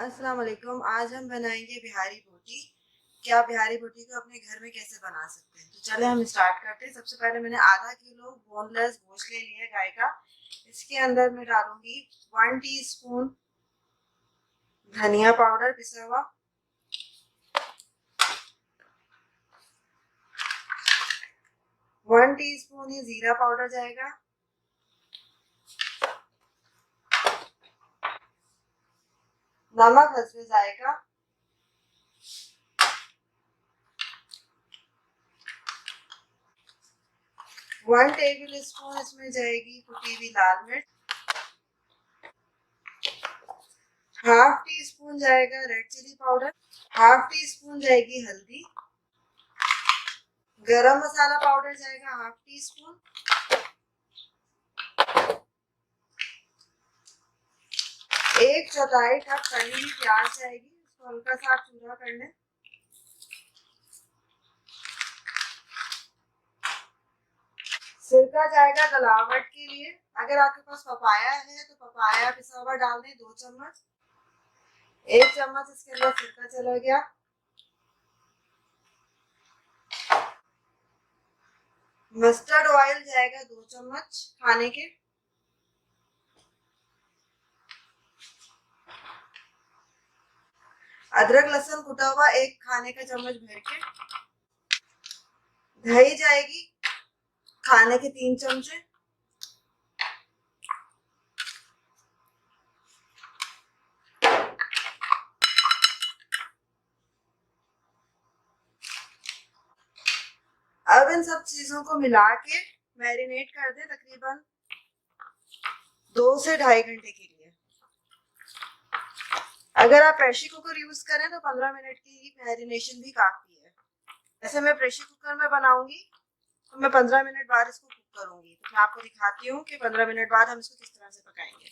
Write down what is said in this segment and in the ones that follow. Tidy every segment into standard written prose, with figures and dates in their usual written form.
अस्सलाम वालेकुम। आज हम बनाएंगे बिहारी बोटी। क्या बिहारी बोटी को अपने घर में कैसे बना सकते हैं, तो चले हम स्टार्ट करते हैं। सबसे पहले मैंने आधा किलो बोनलेस गोश्त ले लिया है गाय का। इसके अंदर मैं डालूंगी 1 टीस्पून धनिया पाउडर पिसा हुआ, 1 टीस्पून ही जीरा पाउडर जाएगा, नमक हस्बे जाएगा, 1 टेबल स्पून इसमें जाएगी कुटी हुई लाल मिर्च, 1/2 टीस्पून जाएगा रेड चिली पाउडर, 1/2 टीस्पून जाएगी हल्दी, गरम मसाला पाउडर जाएगा 1/2 टीस्पून, 1/4 कप कटी हुई प्याज जाएगी। इसको हल्का सा आप चूरा कर लें। सिरका जाएगा गलावट के लिए। अगर आपके पास पपाया है तो पपाया पिसा हुआ डाल दें 2 चम्मच। 1 चम्मच इसके अंदर सिरका चला गया। मस्टर्ड ऑयल जाएगा 2 चम्मच खाने के। अदरक लहसुन कुटा हुआ 1 खाने का चम्मच भर के। दही जाएगी खाने के 3 चमचे। अब इन सब चीजों को मिला के मैरिनेट कर दें तकरीबन 2 से 2.5 घंटे के लिए। अगर आप प्रेशर कुकर यूज करें तो 15 मिनट की मैरिनेशन भी काफी है। ऐसे मैं प्रेशर कुकर में बनाऊंगी तो मैं 15 मिनट बाद इसको कुक करूंगी। तो मैं आपको दिखाती हूँ कि 15 मिनट बाद हम इसको किस तरह से पकाएंगे।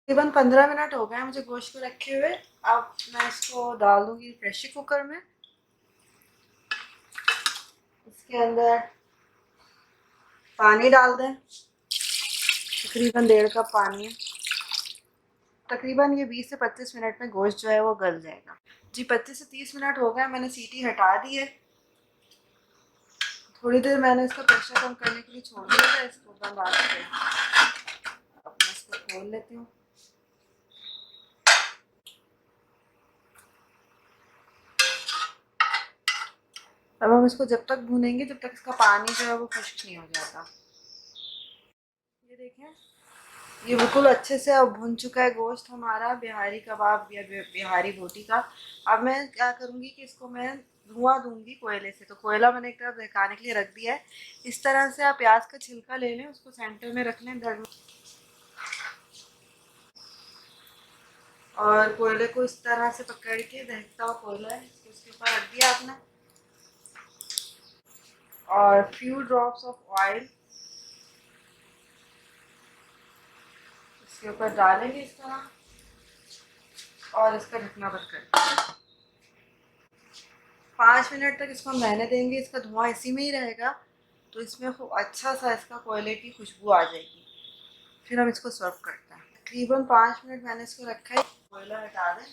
तकरीबन 15 मिनट हो गए मुझे गोश्त को रखे हुए। अब मैं इसको डाल दूंगी प्रेशर कुकर में। इसके अंदर पानी डाल दें, तकरीबन 1.5 कप पानी है। तकरीबन ये 20 से 25 मिनट में गोश्त जो है वो गल जाएगा। जी 25 से 30 मिनट हो गए, मैंने सीटी हटा दी है। थोड़ी देर मैंने इसका प्रेशर कम करने के लिए छोड़ दिया था। इसको बंद आ गया। अब मैं इसको खोल लेती हूँ। अब हम इसको जब तक भूनेंगे जब तक इसका पानी जो है वो खुश्क नहीं हो जाता। ये देखें, ये बिल्कुल अच्छे से अब भुन चुका है गोश्त हमारा बिहारी कबाब या बिहारी बोटी का। अब मैं क्या करूँगी कि इसको मैं धुआं दूंगी कोयले से। तो कोयला मैंने एक तरफ दिखाने के लिए रख दिया है। इस तरह से आप प्याज का छिलका ले लें, उसको सेंटर में रख लें और कोयले को इस तरह से पकड़ के, दहकता हुआ कोयला है उसके ऊपर रख दिया आपने, और फ्यू ड्रॉप्स ऑफ ऑयल इसके ऊपर डालेंगे इस तरह और इसका ढकना बंद कर देंगे। 5 मिनट तक इसको हम रहने देंगे। इसका धुआं इसी में ही रहेगा तो इसमें खूब अच्छा सा इसका कोयले की खुशबू आ जाएगी। फिर हम इसको सर्व करते हैं। तकरीबन 5 मिनट मैंने इसको रखा है। कोयला हटा दें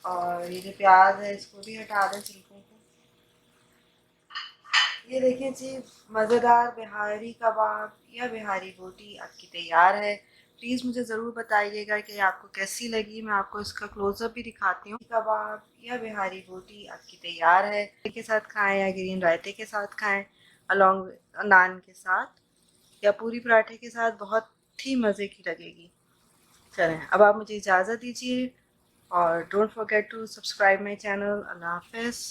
और ये जो प्याज है इसको भी हटा दें छिलकों को। ये देखें जी, मज़ेदार बिहारी कबाब या बिहारी बोटी आपकी तैयार है। प्लीज़ मुझे ज़रूर बताइएगा कि आपको कैसी लगी। मैं आपको इसका क्लोज़अप भी दिखाती हूँ। कबाब या बिहारी बोटी आपकी तैयार है। के साथ खाएं या ग्रीन रायते के साथ खाएं, अलॉन्ग नान के साथ या पूरी पराठे के साथ, बहुत ही मज़े की लगेगी। चलें अब आप मुझे इजाज़त दीजिए और don't forget to subscribe my channel. अल्लाह हाफ़िज़।